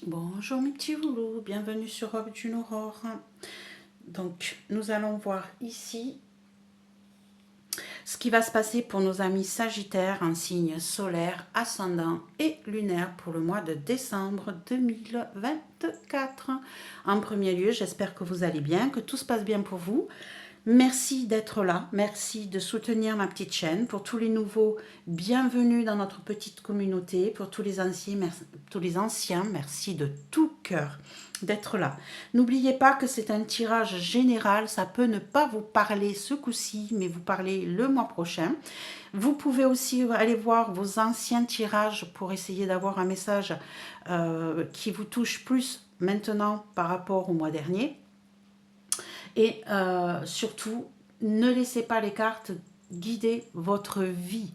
Bonjour mes petits loulous, bienvenue sur Robe d'une Aurore. Donc nous allons voir ici ce qui va se passer pour nos amis Sagittaires en signe solaire, ascendant et lunaire pour le mois de décembre 2024. En premier lieu, j'espère que vous allez bien, que tout se passe bien pour vous. Merci d'être là, merci de soutenir ma petite chaîne. Pour tous les nouveaux, bienvenue dans notre petite communauté. Pour tous les anciens, merci de tout cœur d'être là. N'oubliez pas que c'est un tirage général, ça peut ne pas vous parler ce coup-ci, mais vous parler le mois prochain. Vous pouvez aussi aller voir vos anciens tirages pour essayer d'avoir un message qui vous touche plus maintenant par rapport au mois dernier. Et surtout, ne laissez pas les cartes guider votre vie.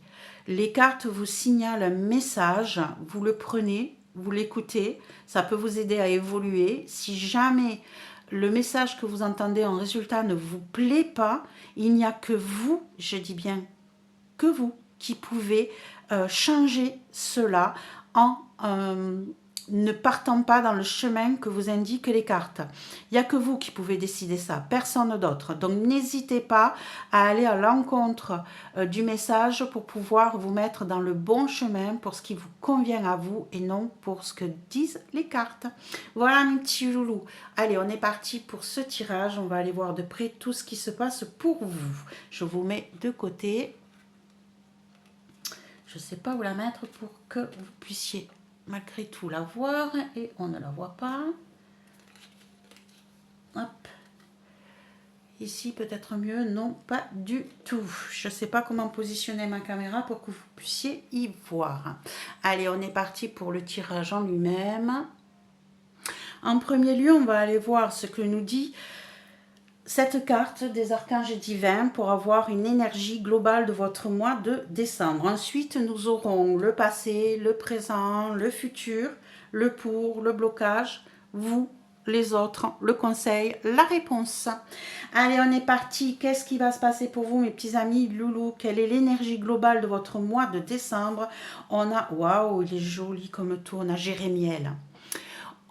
Les cartes vous signalent un message, vous le prenez, vous l'écoutez, ça peut vous aider à évoluer. Si jamais le message que vous entendez en résultat ne vous plaît pas, il n'y a que vous, je dis bien que vous, qui pouvez changer cela en ne partant pas dans le chemin que vous indiquent les cartes. Il n'y a que vous qui pouvez décider ça, personne d'autre. Donc n'hésitez pas à aller à l'encontre du message pour pouvoir vous mettre dans le bon chemin pour ce qui vous convient à vous et non pour ce que disent les cartes. Voilà mes petits loulous. Allez, on est parti pour ce tirage. On va aller voir de près tout ce qui se passe pour vous. Je vous mets de côté. Je ne sais pas où la mettre pour que vous puissiez malgré tout la voir et on ne la voit pas. Hop. Ici peut-être mieux, non pas du tout. Je ne sais pas comment positionner ma caméra pour que vous puissiez y voir. Allez, on est parti pour le tirage en lui-même. En premier lieu, on va aller voir ce que nous dit cette carte des archanges divins pour avoir une énergie globale de votre mois de décembre. Ensuite, nous aurons le passé, le présent, le futur, le pour, le blocage, vous, les autres, le conseil, la réponse. Allez, on est parti. Qu'est-ce qui va se passer pour vous, mes petits amis loulous? Quelle est l'énergie globale de votre mois de décembre? On a, waouh, il est joli comme tout, on a Jérémiel.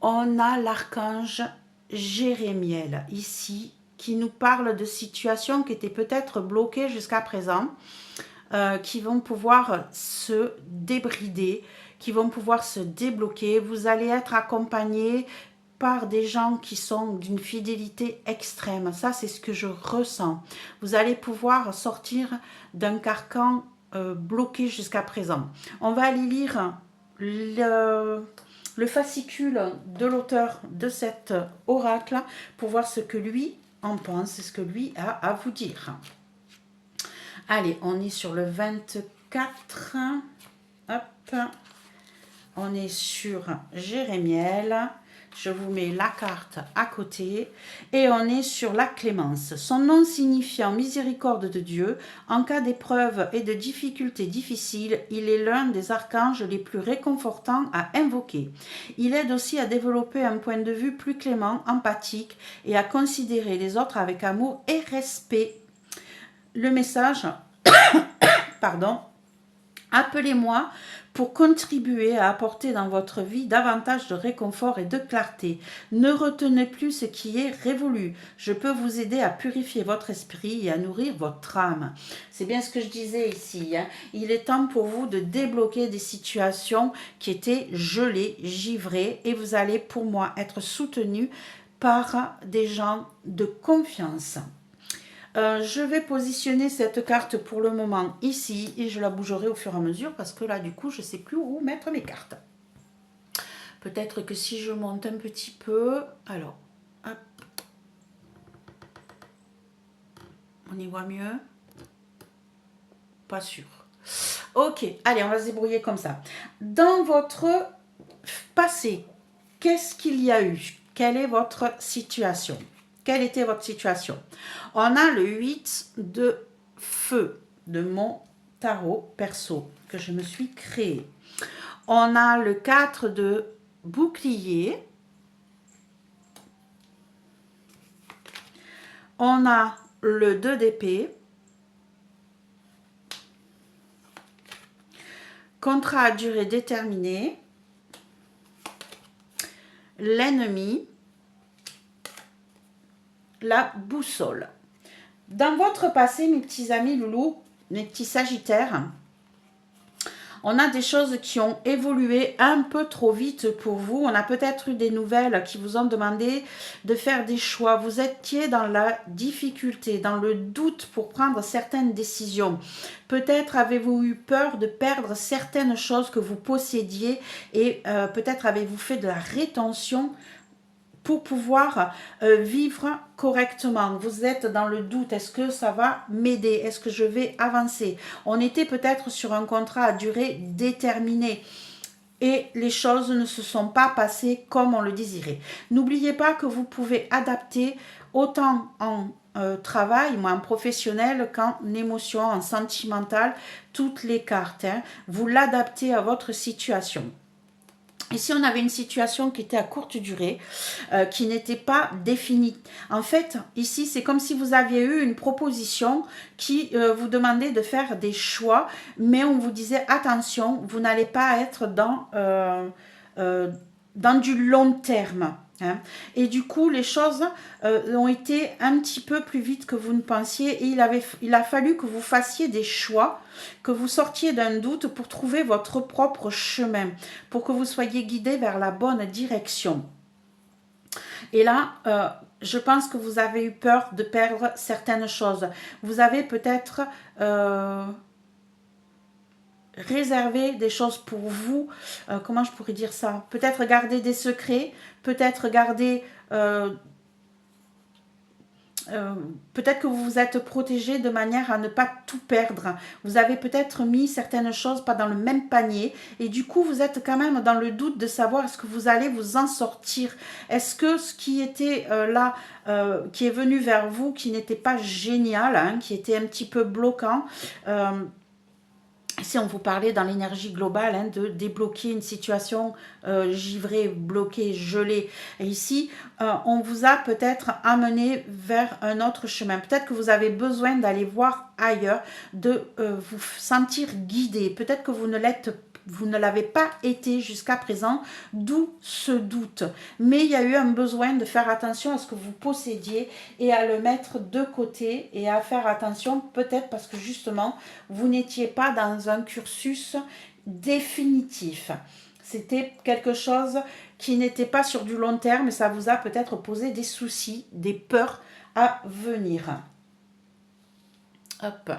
On a l'archange Jérémiel ici, qui nous parle de situations qui étaient peut-être bloquées jusqu'à présent, qui vont pouvoir se débrider, qui vont pouvoir se débloquer. Vous allez être accompagné par des gens qui sont d'une fidélité extrême. Ça, c'est ce que je ressens. Vous allez pouvoir sortir d'un carcan bloqué jusqu'à présent. On va aller lire le fascicule de l'auteur de cet oracle pour voir ce que lui en pense et ce que lui a à vous dire. Allez, on est sur le 24. Hop. On est sur Jérémiel. Je vous mets la carte à côté. Et on est sur la clémence. Son nom signifiant miséricorde de Dieu. En cas d'épreuve et de difficultés difficiles, il est l'un des archanges les plus réconfortants à invoquer. Il aide aussi à développer un point de vue plus clément, empathique et à considérer les autres avec amour et respect. Le message, pardon, appelez-moi pour contribuer à apporter dans votre vie davantage de réconfort et de clarté. Ne retenez plus ce qui est révolu. Je peux vous aider à purifier votre esprit et à nourrir votre âme. C'est bien ce que je disais ici. Hein. Il est temps pour vous de débloquer des situations qui étaient gelées, givrées, et vous allez, pour moi, être soutenu par des gens de confiance. Je vais positionner cette carte pour le moment ici et je la bougerai au fur et à mesure parce que là du coup je ne sais plus où mettre mes cartes. Peut-être que si je monte un petit peu, alors hop, on y voit mieux. Pas sûr. Ok, allez, on va se débrouiller comme ça. Dans votre passé, qu'est-ce qu'il y a eu? Quelle est votre situation? Quelle était votre situation? On a le 8 de feu de mon tarot perso que je me suis créé. On a le 4 de bouclier. On a le 2 d'épée. Contrat à durée déterminée. l'ennemi, la boussole. Dans votre passé, mes petits amis loulous, mes petits sagittaires, on a des choses qui ont évolué un peu trop vite pour vous. On a peut-être eu des nouvelles qui vous ont demandé de faire des choix. Vous étiez dans la difficulté, dans le doute pour prendre certaines décisions. Peut-être avez-vous eu peur de perdre certaines choses que vous possédiez et peut-être avez-vous fait de la rétention pour pouvoir vivre correctement. Vous êtes dans le doute, est-ce que ça va m'aider? Est-ce que je vais avancer? On était peut-être sur un contrat à durée déterminée et les choses ne se sont pas passées comme on le désirait. N'oubliez pas que vous pouvez adapter autant en travail, en professionnel qu'en émotion, en sentimental, toutes les cartes. Hein. Vous l'adaptez à votre situation. Ici, on avait une situation qui était à courte durée, qui n'était pas définie. En fait, ici, c'est comme si vous aviez eu une proposition qui vous demandait de faire des choix, mais on vous disait, attention, vous n'allez pas être dans du long terme. Hein. Et du coup, les choses ont été un petit peu plus vite que vous ne pensiez et il a fallu que vous fassiez des choix, que vous sortiez d'un doute pour trouver votre propre chemin, pour que vous soyez guidé vers la bonne direction. Et là, je pense que vous avez eu peur de perdre certaines choses. Vous avez peut-être réserver des choses pour vous, comment je pourrais dire ça, peut-être garder des secrets, peut-être garder peut-être que vous vous êtes protégé de manière à ne pas tout perdre. Vous avez peut-être mis certaines choses pas dans le même panier et du coup vous êtes quand même dans le doute de savoir est-ce que vous allez vous en sortir. Est-ce que ce qui était là, qui est venu vers vous, qui n'était pas génial, hein, qui était un petit peu bloquant, ici, on vous parlait dans l'énergie globale hein, de débloquer une situation givrée, bloquée, gelée. Et ici, on vous a peut-être amené vers un autre chemin. Peut-être que vous avez besoin d'aller voir ailleurs, de vous sentir guidé. Peut-être que vous ne l'avez pas été jusqu'à présent, d'où ce doute. Mais il y a eu un besoin de faire attention à ce que vous possédiez et à le mettre de côté et à faire attention peut-être parce que justement, vous n'étiez pas dans un cursus définitif. C'était quelque chose qui n'était pas sur du long terme et ça vous a peut-être posé des soucis, des peurs à venir. Hop.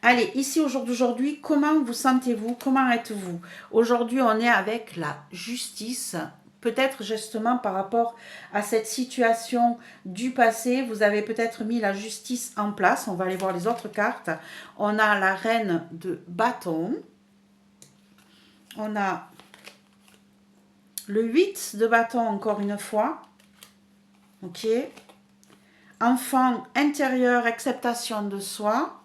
Allez, ici, au jour d'aujourd'hui, comment vous sentez-vous? Comment êtes-vous? Aujourd'hui, on est avec la justice. Peut-être justement par rapport à cette situation du passé, vous avez peut-être mis la justice en place. On va aller voir les autres cartes. On a la reine de bâton. On a le 8 de bâton encore une fois. Ok. Enfant intérieur, acceptation de soi.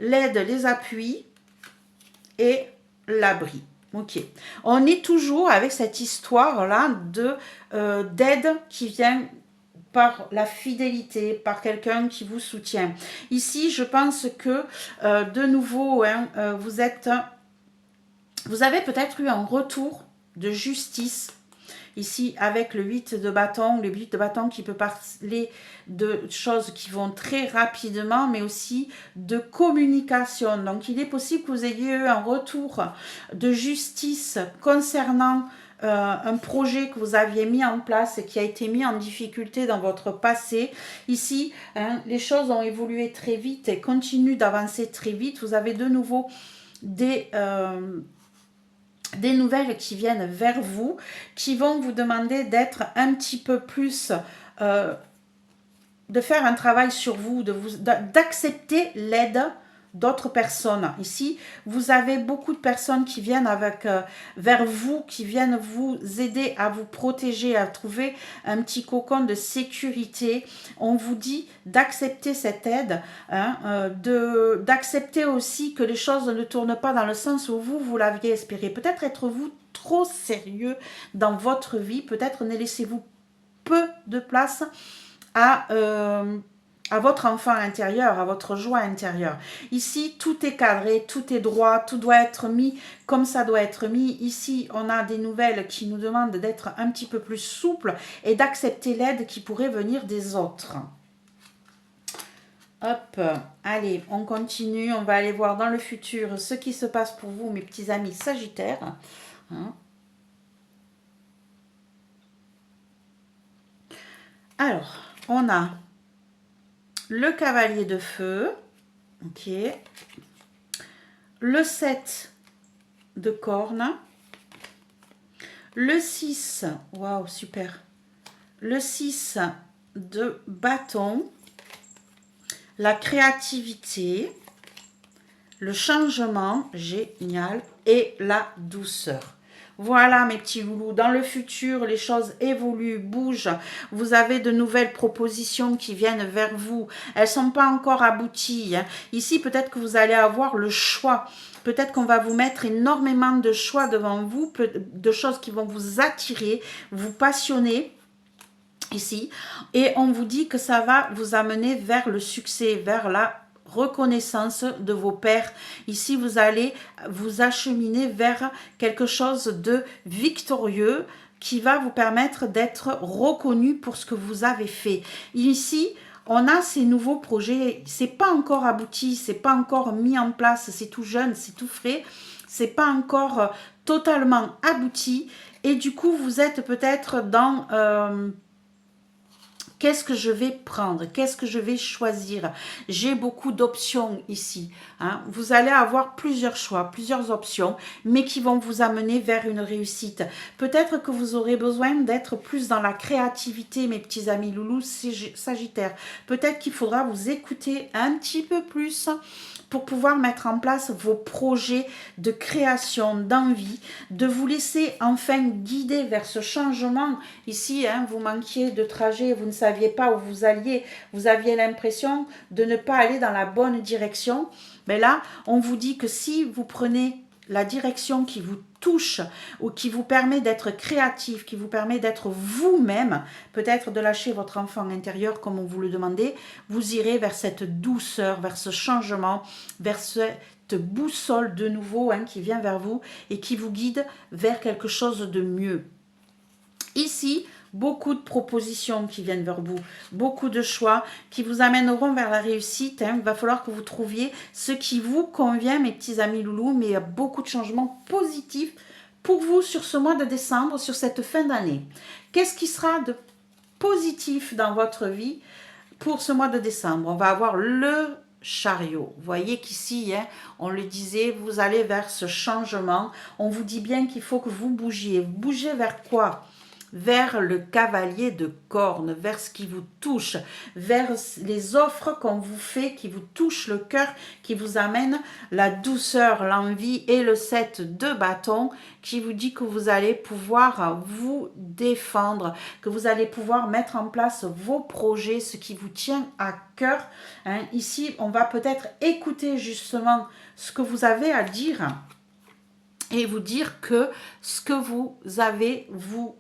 L'aide, les appuis et l'abri. Ok. On est toujours avec cette histoire-là d'aide qui vient par la fidélité, par quelqu'un qui vous soutient. Ici, je pense que, de nouveau, hein, vous avez peut-être eu un retour de justice. Ici, avec le 8 de bâton, le 8 de bâton qui peut parler de choses qui vont très rapidement, mais aussi de communication. Donc, il est possible que vous ayez eu un retour de justice concernant un projet que vous aviez mis en place et qui a été mis en difficulté dans votre passé. Ici, hein, les choses ont évolué très vite et continuent d'avancer très vite. Vous avez de nouveau des nouvelles qui viennent vers vous, qui vont vous demander d'être un petit peu plus, de faire un travail sur vous, d'accepter l'aide d'autres personnes. Ici, vous avez beaucoup de personnes qui viennent vers vous, qui viennent vous aider à vous protéger, à trouver un petit cocon de sécurité. On vous dit d'accepter cette aide, hein, d'accepter aussi que les choses ne tournent pas dans le sens où vous l'aviez espéré. Peut-être êtes-vous trop sérieux dans votre vie, peut-être ne laissez-vous peu de place à à votre enfant intérieur, à votre joie intérieure. Ici, tout est cadré, tout est droit, tout doit être mis comme ça doit être mis. Ici, on a des nouvelles qui nous demandent d'être un petit peu plus souple et d'accepter l'aide qui pourrait venir des autres. Hop, allez, on continue, on va aller voir dans le futur ce qui se passe pour vous, mes petits amis Sagittaires. Hein? Alors, on a le cavalier de feu, ok, le 7 de cornes, le 6, waouh, super, le 6 de bâton, la créativité, le changement, génial, et la douceur. Voilà mes petits loulous, dans le futur, les choses évoluent, bougent. Vous avez de nouvelles propositions qui viennent vers vous. Elles ne sont pas encore abouties. Hein. Ici, peut-être que vous allez avoir le choix. Peut-être qu'on va vous mettre énormément de choix devant vous, de choses qui vont vous attirer, vous passionner. Ici, et on vous dit que ça va vous amener vers le succès, vers la reconnaissance de vos pairs. Ici, vous allez vous acheminer vers quelque chose de victorieux qui va vous permettre d'être reconnu pour ce que vous avez fait. Ici, on a ces nouveaux projets, c'est pas encore abouti, c'est pas encore mis en place, c'est tout jeune, c'est tout frais, c'est pas encore totalement abouti, et du coup, vous êtes peut-être dans... qu'est-ce que je vais prendre? Qu'est-ce que je vais choisir? J'ai beaucoup d'options ici. Hein. Vous allez avoir plusieurs choix, plusieurs options, mais qui vont vous amener vers une réussite. Peut-être que vous aurez besoin d'être plus dans la créativité, mes petits amis loulous Sagittaires. Peut-être qu'il faudra vous écouter un petit peu plus pour pouvoir mettre en place vos projets de création, d'envie, de vous laisser enfin guider vers ce changement. Ici, hein, vous manquiez de trajet, vous ne saviez pas où vous alliez, vous aviez l'impression de ne pas aller dans la bonne direction. Mais là, on vous dit que si vous prenez la direction qui vous touche ou qui vous permet d'être créatif, qui vous permet d'être vous-même, peut-être de lâcher votre enfant intérieur comme on vous le demandait, vous irez vers cette douceur, vers ce changement, vers cette boussole de nouveau hein, qui vient vers vous et qui vous guide vers quelque chose de mieux. Ici, beaucoup de propositions qui viennent vers vous, beaucoup de choix qui vous amèneront vers la réussite. Hein. Il va falloir que vous trouviez ce qui vous convient, mes petits amis loulous, mais il y a beaucoup de changements positifs pour vous sur ce mois de décembre, sur cette fin d'année. Qu'est-ce qui sera de positif dans votre vie pour ce mois de décembre? On va avoir le chariot. Vous voyez qu'ici, hein, on le disait, vous allez vers ce changement. On vous dit bien qu'il faut que vous bougiez. Bougez vers quoi? Vers le cavalier de cornes, vers ce qui vous touche, vers les offres qu'on vous fait, qui vous touchent le cœur, qui vous amènent la douceur, l'envie et le 7 de bâton qui vous dit que vous allez pouvoir vous défendre, que vous allez pouvoir mettre en place vos projets, ce qui vous tient à cœur. Hein. Ici, on va peut-être écouter justement ce que vous avez à dire et vous dire que ce que vous avez vous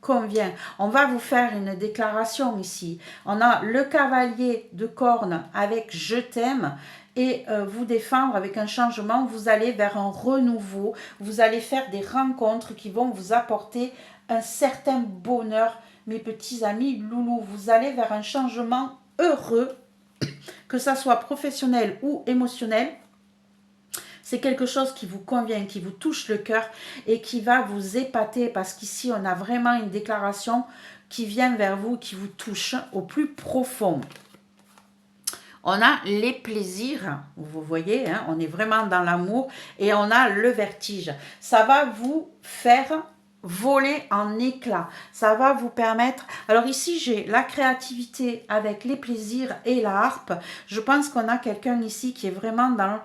convient. On va vous faire une déclaration ici. On a le cavalier de cornes avec je t'aime et vous défendre avec un changement. Vous allez vers un renouveau. Vous allez faire des rencontres qui vont vous apporter un certain bonheur, mes petits amis loulous. Vous allez vers un changement heureux, que ça soit professionnel ou émotionnel. C'est quelque chose qui vous convient, qui vous touche le cœur et qui va vous épater parce qu'ici, on a vraiment une déclaration qui vient vers vous, qui vous touche au plus profond. On a les plaisirs, vous voyez, hein, on est vraiment dans l'amour et on a le vertige. Ça va vous faire voler en éclats. Ça va vous permettre... Alors ici, j'ai la créativité avec les plaisirs et la harpe. Je pense qu'on a quelqu'un ici qui est vraiment dans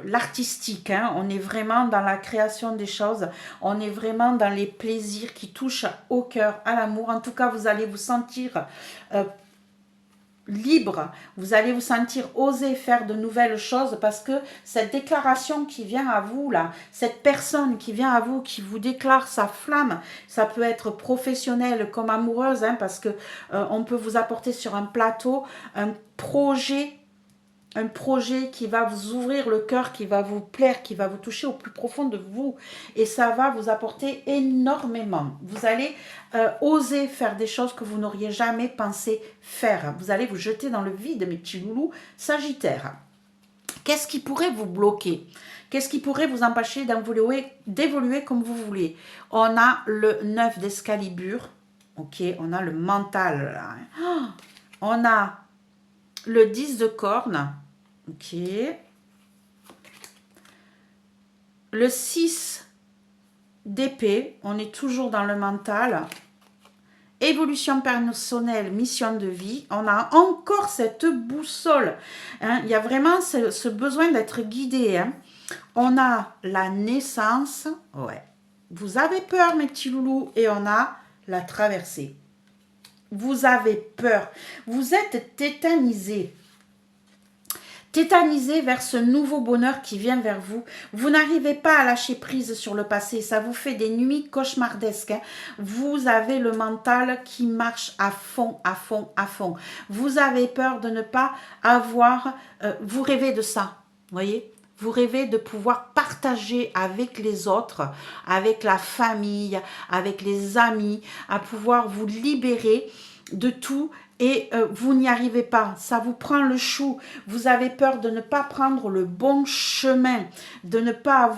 l'artistique, hein. On est vraiment dans la création des choses, on est vraiment dans les plaisirs qui touchent au cœur, à l'amour. En tout cas, vous allez vous sentir libre, vous allez vous sentir oser faire de nouvelles choses parce que cette déclaration qui vient à vous là, cette personne qui vient à vous, qui vous déclare sa flamme, ça peut être professionnel comme amoureuse, hein, parce que on peut vous apporter sur un plateau un projet qui va vous ouvrir le cœur, qui va vous plaire, qui va vous toucher au plus profond de vous. Et ça va vous apporter énormément. Vous allez oser faire des choses que vous n'auriez jamais pensé faire. Vous allez vous jeter dans le vide, mes petits loulous Sagittaires. Qu'est-ce qui pourrait vous bloquer? Qu'est-ce qui pourrait vous empêcher d'évoluer comme vous voulez? On a le 9 d'Excalibur. Ok, on a le mental. Là. Oh, on a le 10 de corne. Ok. Le 6 d'épée. On est toujours dans le mental. Évolution personnelle, mission de vie. On a encore cette boussole. Hein. Il y a vraiment ce besoin d'être guidé. Hein. On a la naissance. Ouais. Vous avez peur, mes petits loulous. Et on a la traversée. Vous avez peur. Vous êtes tétanisé. Tétanisé vers ce nouveau bonheur qui vient vers vous. Vous n'arrivez pas à lâcher prise sur le passé. Ça vous fait des nuits cauchemardesques. Hein. Vous avez le mental qui marche à fond, à fond, à fond. Vous avez peur de ne pas avoir... vous rêvez de ça, voyez ? Vous rêvez de pouvoir partager avec les autres, avec la famille, avec les amis, à pouvoir vous libérer de tout. Et vous n'y arrivez pas, ça vous prend le chou, vous avez peur de ne pas prendre le bon chemin, de ne pas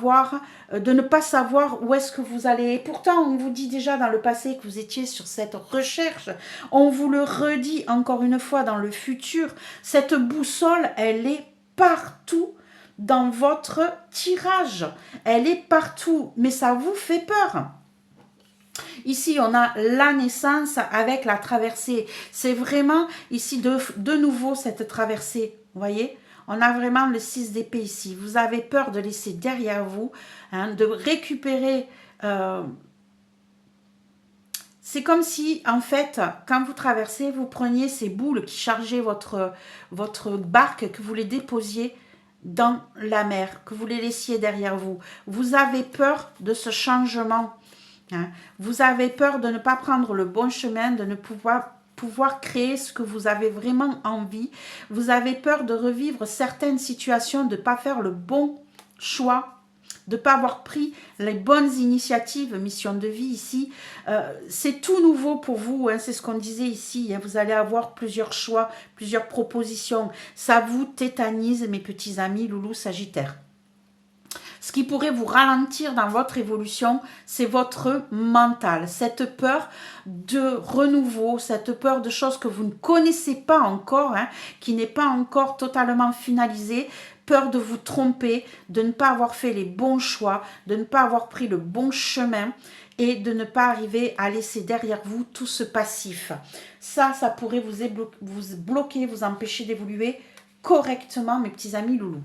savoir où est-ce que vous allez. Et pourtant, on vous dit déjà dans le passé que vous étiez sur cette recherche, on vous le redit encore une fois dans le futur, cette boussole, elle est partout dans votre tirage, elle est partout, mais ça vous fait peur. Ici, on a la naissance avec la traversée. C'est vraiment ici de nouveau cette traversée. Vous voyez, on a vraiment le 6 d'épée ici. Vous avez peur de laisser derrière vous, hein, de récupérer... c'est comme si, en fait, quand vous traversez, vous preniez ces boules qui chargeaient votre barque, que vous les déposiez dans la mer, que vous les laissiez derrière vous. Vous avez peur de ce changement. Hein. Vous avez peur de ne pas prendre le bon chemin, de ne pouvoir créer ce que vous avez vraiment envie. Vous avez peur de revivre certaines situations, de ne pas faire le bon choix, de ne pas avoir pris les bonnes initiatives, mission de vie ici. C'est tout nouveau pour vous, hein, c'est ce qu'on disait ici. Hein. Vous allez avoir plusieurs choix, plusieurs propositions. Ça vous tétanise, mes petits amis loulous sagittaires. Ce qui pourrait vous ralentir dans votre évolution, c'est votre mental. Cette peur de renouveau, cette peur de choses que vous ne connaissez pas encore, hein, qui n'est pas encore totalement finalisée. Peur de vous tromper, de ne pas avoir fait les bons choix, de ne pas avoir pris le bon chemin et de ne pas arriver à laisser derrière vous tout ce passif. Ça pourrait vous bloquer, vous empêcher d'évoluer correctement, mes petits amis loulous.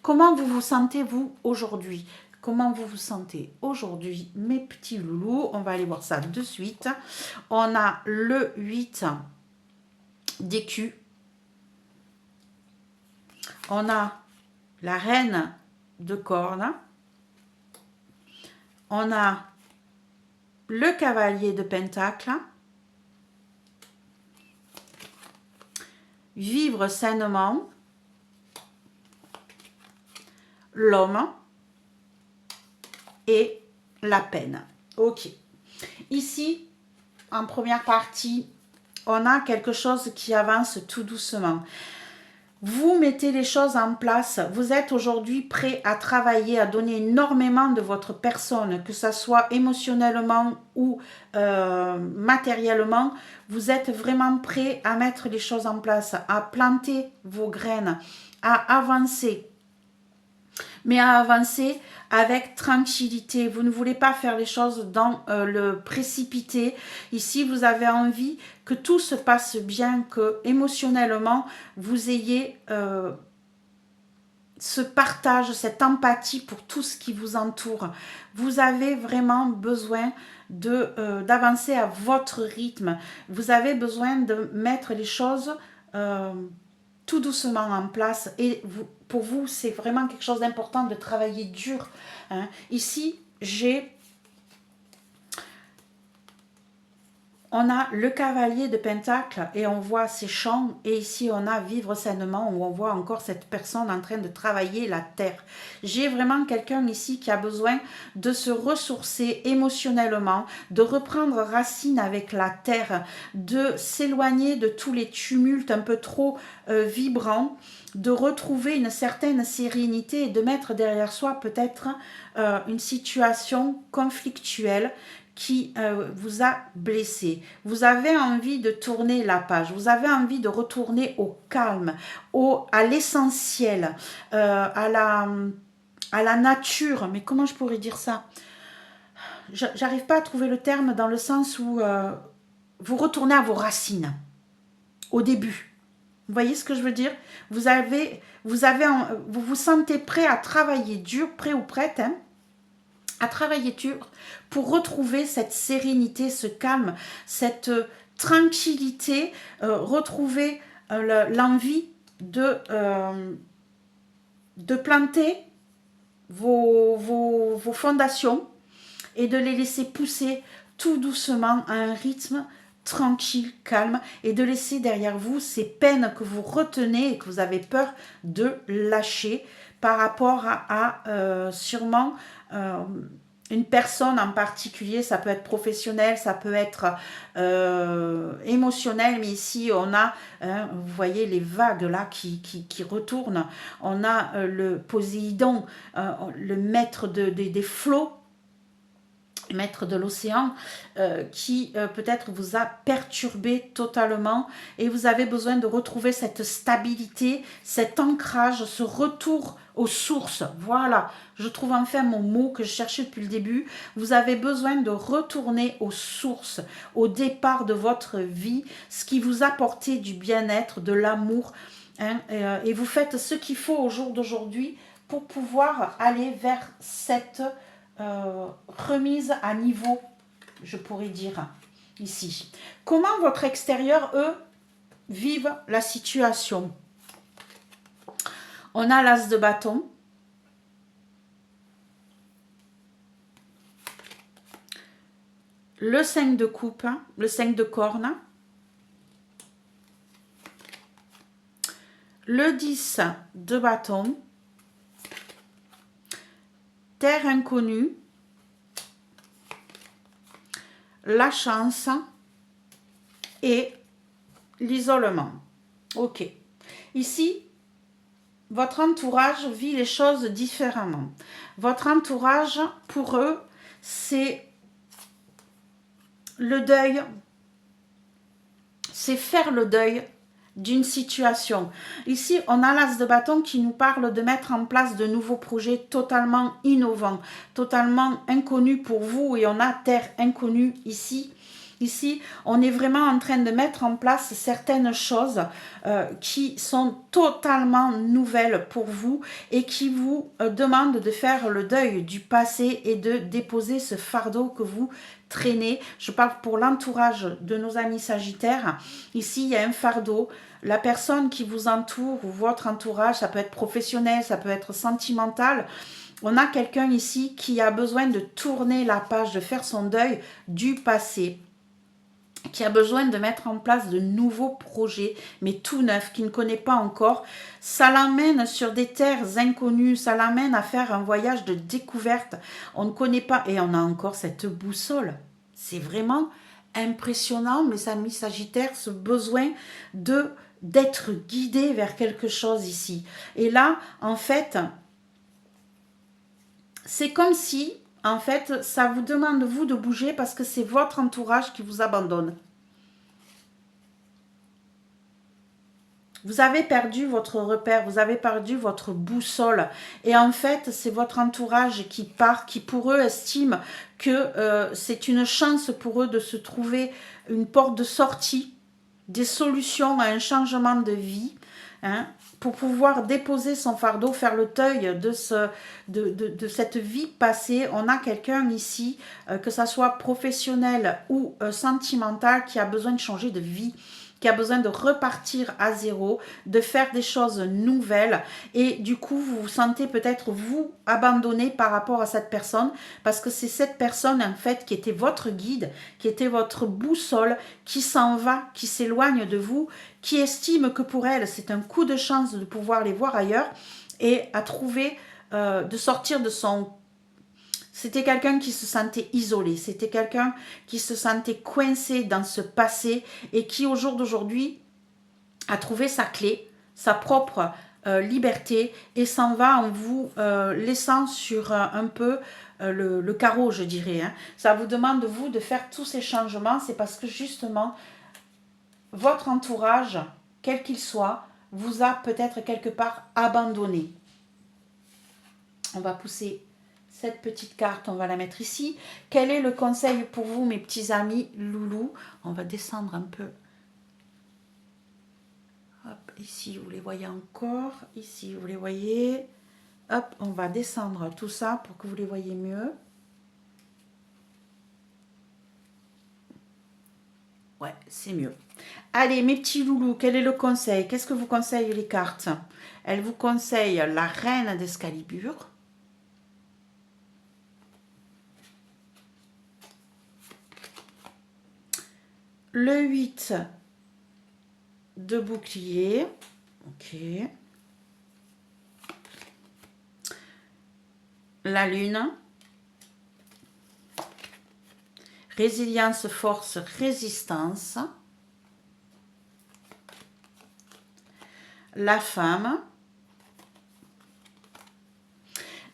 Comment vous vous sentez, vous, aujourd'hui? Comment vous vous sentez aujourd'hui, mes petits loulous? On va aller voir ça de suite. On a le 8 d'écus. On a la reine de corne. On a le cavalier de pentacle. Vivre sainement. L'homme et la peine. Ok. Ici, en première partie, on a quelque chose qui avance tout doucement. Vous mettez les choses en place. Vous êtes aujourd'hui prêt à travailler, à donner énormément de votre personne, que ce soit émotionnellement ou matériellement. Vous êtes vraiment prêt à mettre les choses en place, à planter vos graines, à avancer. Mais à avancer avec tranquillité. Vous ne voulez pas faire les choses dans le précipité. Ici, vous avez envie que tout se passe bien, que émotionnellement, vous ayez ce partage, cette empathie pour tout ce qui vous entoure. Vous avez vraiment besoin d'avancer à votre rythme. Vous avez besoin de mettre les choses tout doucement en place. Et vous, pour vous, c'est vraiment quelque chose d'important de travailler dur. Hein. Ici, on a le cavalier de Pentacle et on voit ses champs. Et ici, on a vivre sainement où on voit encore cette personne en train de travailler la terre. J'ai vraiment quelqu'un ici qui a besoin de se ressourcer émotionnellement, de reprendre racine avec la terre, de s'éloigner de tous les tumultes un peu trop vibrants, de retrouver une certaine sérénité et de mettre derrière soi peut-être une situation conflictuelle qui vous a blessé. Vous avez envie de tourner la page, vous avez envie de retourner au calme, à l'essentiel, à la nature. Mais comment je pourrais dire ça? J'arrive pas à trouver le terme dans le sens où vous retournez à vos racines, au début. Vous voyez ce que je veux dire? Vous vous sentez prêt à travailler dur, prêt ou prête, hein, à travailler dur pour retrouver cette sérénité, ce calme, cette tranquillité, retrouver l'envie de planter vos fondations et de les laisser pousser tout doucement à un rythme tranquille, calme, et de laisser derrière vous ces peines que vous retenez et que vous avez peur de lâcher par rapport à sûrement une personne en particulier. Ça peut être professionnel, ça peut être émotionnel, mais ici on a, vous voyez les vagues là qui retournent, on a le Poséidon, le maître des flots, maître de l'océan, qui peut-être vous a perturbé totalement et vous avez besoin de retrouver cette stabilité, cet ancrage, ce retour aux sources. Voilà, je trouve enfin mon mot que je cherchais depuis le début. Vous avez besoin de retourner aux sources, au départ de votre vie, ce qui vous apportait du bien-être, de l'amour, hein, et vous faites ce qu'il faut au jour d'aujourd'hui pour pouvoir aller vers cette remise à niveau, je pourrais dire, ici. Comment votre extérieur, eux, vivent la situation? On a l'as de bâton. Le 5 de coupe, le 5 de corne. Le 10 de bâton. Terre inconnue, la chance et l'isolement. Ok. Ici, votre entourage vit les choses différemment. Votre entourage, pour eux, c'est le deuil, c'est faire le deuil d'une situation. Ici, on a l'as de bâton qui nous parle de mettre en place de nouveaux projets totalement innovants, totalement inconnus pour vous, et on a terre inconnue ici. Ici, on est vraiment en train de mettre en place certaines choses qui sont totalement nouvelles pour vous et qui vous demandent de faire le deuil du passé et de déposer ce fardeau que vous traînez. Je parle pour l'entourage de nos amis Sagittaires. Ici, il y a un fardeau. La personne qui vous entoure ou votre entourage, ça peut être professionnel, ça peut être sentimental. On a quelqu'un ici qui a besoin de tourner la page, de faire son deuil du passé, qui a besoin de mettre en place de nouveaux projets, mais tout neufs, qui ne connaît pas encore. Ça l'amène sur des terres inconnues, ça l'amène à faire un voyage de découverte. On ne connaît pas, et on a encore cette boussole. C'est vraiment impressionnant, mes amis Sagittaires, ce besoin d'être guidé vers quelque chose ici. Et là, en fait, c'est comme si, en fait, ça vous demande, vous, de bouger parce que c'est votre entourage qui vous abandonne. Vous avez perdu votre repère, vous avez perdu votre boussole. Et en fait, c'est votre entourage qui part, qui pour eux estime que c'est une chance pour eux de se trouver une porte de sortie, des solutions à un changement de vie, hein, pour pouvoir déposer son fardeau, faire le deuil de cette vie passée. On a quelqu'un ici, que ça soit professionnel ou sentimental, qui a besoin de changer de vie, qui a besoin de repartir à zéro, de faire des choses nouvelles et du coup vous vous sentez peut-être vous abandonné par rapport à cette personne parce que c'est cette personne en fait qui était votre guide, qui était votre boussole, qui s'en va, qui s'éloigne de vous, qui estime que pour elle c'est un coup de chance de pouvoir les voir ailleurs et à trouver de sortir de son... C'était quelqu'un qui se sentait isolé, c'était quelqu'un qui se sentait coincé dans ce passé et qui au jour d'aujourd'hui a trouvé sa clé, sa propre liberté et s'en va en vous laissant sur un peu le carreau, je dirais. Hein. Ça vous demande, vous, de faire tous ces changements, c'est parce que justement, votre entourage, quel qu'il soit, vous a peut-être quelque part abandonné. On va pousser cette petite carte, on va la mettre ici. Quel est le conseil pour vous, mes petits amis loulous? On va descendre un peu. Hop, ici, vous les voyez encore. Ici, vous les voyez. Hop, on va descendre tout ça pour que vous les voyez mieux. Ouais, c'est mieux. Allez, mes petits loulous, quel est le conseil? Qu'est-ce que vous conseillent les cartes? Elles vous conseillent la reine d'Excalibur. Le 8 de bouclier. Ok. La lune. Résilience, force, résistance. La femme.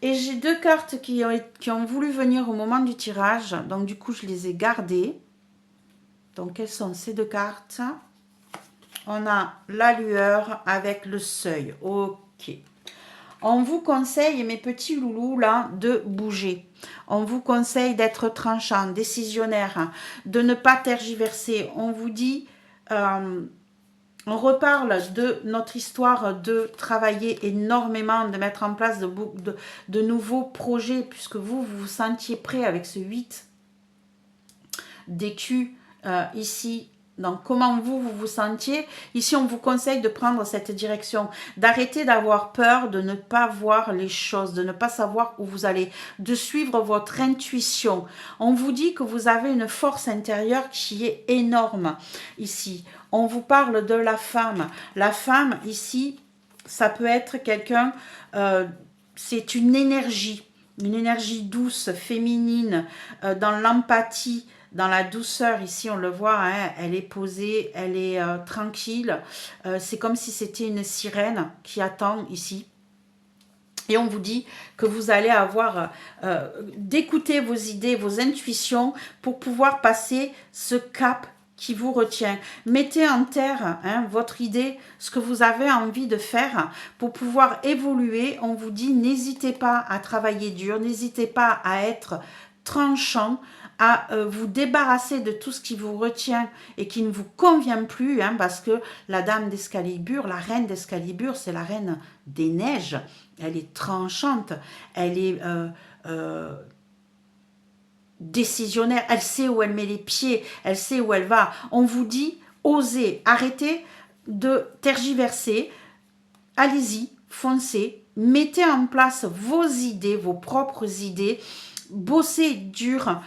Et j'ai deux cartes qui ont voulu venir au moment du tirage. Donc du coup, je les ai gardées. Donc, quelles sont ces deux cartes? On a la lueur avec le seuil. Ok. On vous conseille, mes petits loulous, là, de bouger. On vous conseille d'être tranchant, décisionnaire, de ne pas tergiverser. On vous dit, on reparle de notre histoire de travailler énormément, de mettre en place de nouveaux projets, puisque vous vous sentiez prêt avec ce 8 d'écus ici. Donc, comment vous vous sentiez? Ici, on vous conseille de prendre cette direction, d'arrêter d'avoir peur, de ne pas voir les choses, de ne pas savoir où vous allez, de suivre votre intuition. On vous dit que vous avez une force intérieure qui est énorme ici. On vous parle de la femme. La femme, ici, ça peut être quelqu'un, c'est une énergie douce, féminine, dans l'empathie, dans la douceur. Ici on le voit, hein, elle est posée, elle est tranquille, c'est comme si c'était une sirène qui attend ici. Et on vous dit que vous allez avoir d'écouter vos idées, vos intuitions pour pouvoir passer ce cap qui vous retient. Mettez en terre votre idée, ce que vous avez envie de faire pour pouvoir évoluer. On vous dit, n'hésitez pas à travailler dur, n'hésitez pas à être tranchant, à vous débarrasser de tout ce qui vous retient et qui ne vous convient plus, parce que la dame d'Excalibur, la reine d'Excalibur, c'est la reine des neiges. Elle est tranchante, elle est décisionnaire, elle sait où elle met les pieds, elle sait où elle va. On vous dit, osez, arrêtez de tergiverser, allez-y, foncez, mettez en place vos idées, vos propres idées, bossez dur,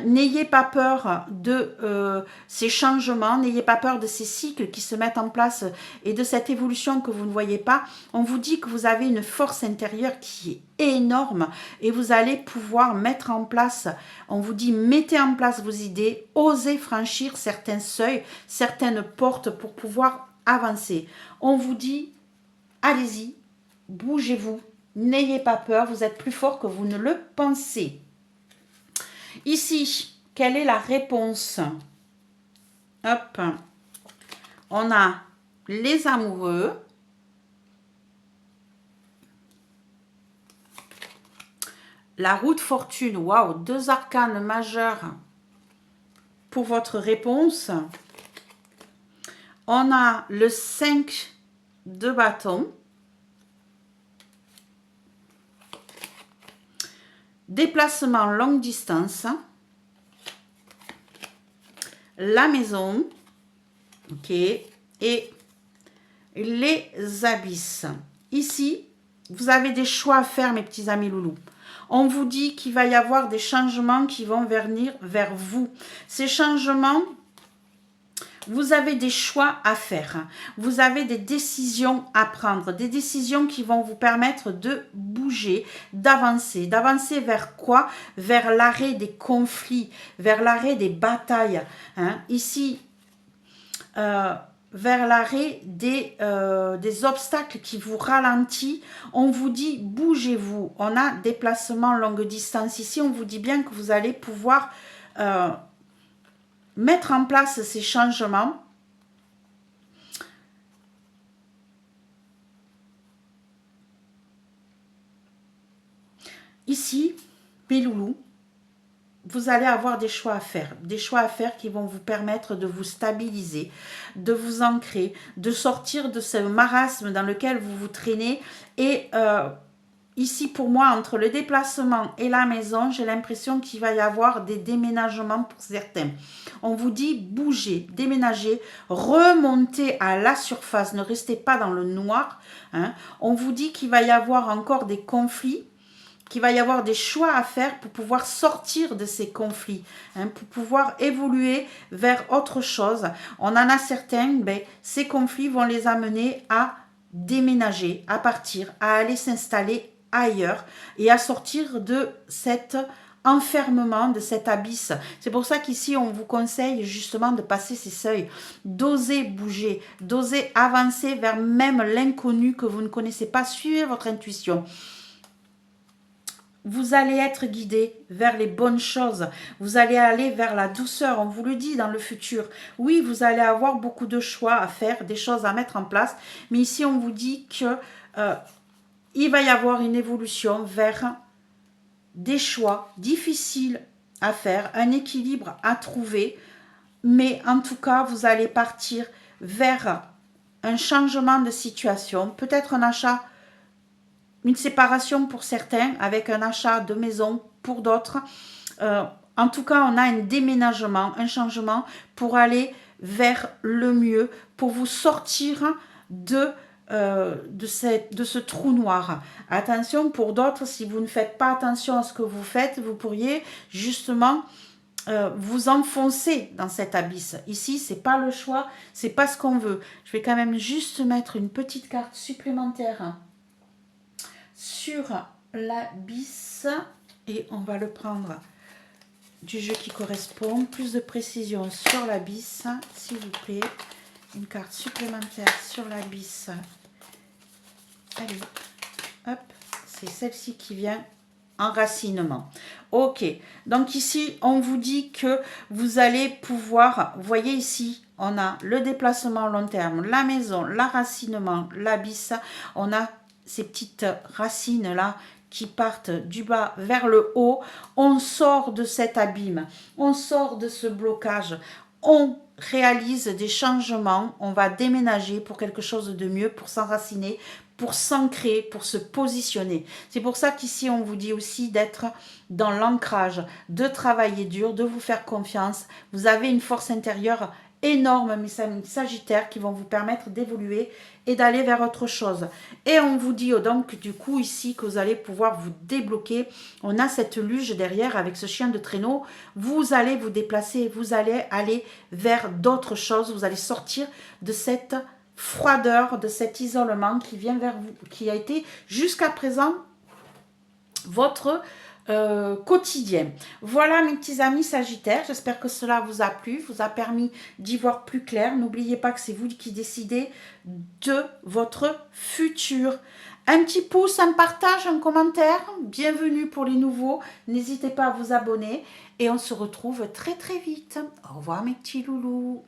n'ayez pas peur de ces changements, n'ayez pas peur de ces cycles qui se mettent en place et de cette évolution que vous ne voyez pas. On vous dit que vous avez une force intérieure qui est énorme et vous allez pouvoir mettre en place, on vous dit mettez en place vos idées, osez franchir certains seuils, certaines portes pour pouvoir avancer. On vous dit allez-y, bougez-vous, n'ayez pas peur, vous êtes plus fort que vous ne le pensez. Ici, quelle est la réponse? Hop, on a les amoureux, la roue de fortune, waouh, deux arcanes majeurs pour votre réponse. On a le 5 de bâton, déplacement longue distance, la maison Ok. Et les abysses. Ici, vous avez des choix à faire, mes petits amis loulous. On vous dit qu'il va y avoir des changements qui vont venir vers vous. Ces changements, vous avez des choix à faire. Vous avez des décisions à prendre. Des décisions qui vont vous permettre de bouger, d'avancer. D'avancer vers quoi? Vers l'arrêt des conflits, vers l'arrêt des batailles. Hein? Ici, vers l'arrêt des obstacles qui vous ralentissent. On vous dit bougez-vous. On a déplacement longue distance. Ici, on vous dit bien que vous allez pouvoir mettre en place ces changements. Ici, mes loulous, vous allez avoir des choix à faire qui vont vous permettre de vous stabiliser, de vous ancrer, de sortir de ce marasme dans lequel vous vous traînez. Et ici, pour moi, entre le déplacement et la maison, j'ai l'impression qu'il va y avoir des déménagements pour certains. On vous dit bougez, déménagez, remontez à la surface, ne restez pas dans le noir. Hein. On vous dit qu'il va y avoir encore des conflits, qu'il va y avoir des choix à faire pour pouvoir sortir de ces conflits, hein, pour pouvoir évoluer vers autre chose. On en a certains, ces conflits vont les amener à déménager, à partir, à aller s'installer ailleurs et à sortir de cet enfermement, de cet abysse. C'est pour ça qu'ici, on vous conseille justement de passer ces seuils, d'oser bouger, d'oser avancer vers même l'inconnu que vous ne connaissez pas. Suivez votre intuition. Vous allez être guidé vers les bonnes choses. Vous allez aller vers la douceur. On vous le dit dans le futur. Oui, vous allez avoir beaucoup de choix à faire, des choses à mettre en place. Mais ici, on vous dit que il va y avoir une évolution vers des choix difficiles à faire, un équilibre à trouver. Mais en tout cas, vous allez partir vers un changement de situation. Peut-être un achat, une séparation pour certains, avec un achat de maison pour d'autres. En tout cas, on a un déménagement, un changement pour aller vers le mieux, pour vous sortir de ce trou noir. Attention, pour d'autres, si vous ne faites pas attention à ce que vous faites, vous pourriez justement vous enfoncer dans cet abysse. Ici, c'est pas le choix, c'est pas ce qu'on veut. Je vais quand même juste mettre une petite carte supplémentaire sur l'abysse et on va le prendre du jeu qui correspond. Plus de précision sur l'abysse, s'il vous plaît. Une carte supplémentaire sur l'abysse. Allez, hop, c'est celle-ci qui vient. Enracinement. Ok, donc ici, on vous dit que vous allez pouvoir, vous voyez ici, on a le déplacement long terme, la maison, l'enracinement, l'abysse. On a ces petites racines-là qui partent du bas vers le haut. On sort de cet abîme, on sort de ce blocage, on réalise des changements, on va déménager pour quelque chose de mieux, pour s'enraciner, pour s'ancrer, pour se positionner. C'est pour ça qu'ici, on vous dit aussi d'être dans l'ancrage, de travailler dur, de vous faire confiance. Vous avez une force intérieure énorme, mes Sagittaires, qui vont vous permettre d'évoluer et d'aller vers autre chose. Et on vous dit donc du coup ici que vous allez pouvoir vous débloquer. On a cette luge derrière avec ce chien de traîneau. Vous allez vous déplacer, vous allez aller vers d'autres choses. Vous allez sortir de cette froideur, de cet isolement qui vient vers vous, qui a été jusqu'à présent votre quotidien. Voilà mes petits amis Sagittaires, j'espère que cela vous a plu, vous a permis d'y voir plus clair. N'oubliez pas que c'est vous qui décidez de votre futur. Un petit pouce, un partage, un commentaire, bienvenue pour les nouveaux, n'hésitez pas à vous abonner et on se retrouve très très vite. Au revoir mes petits loulous.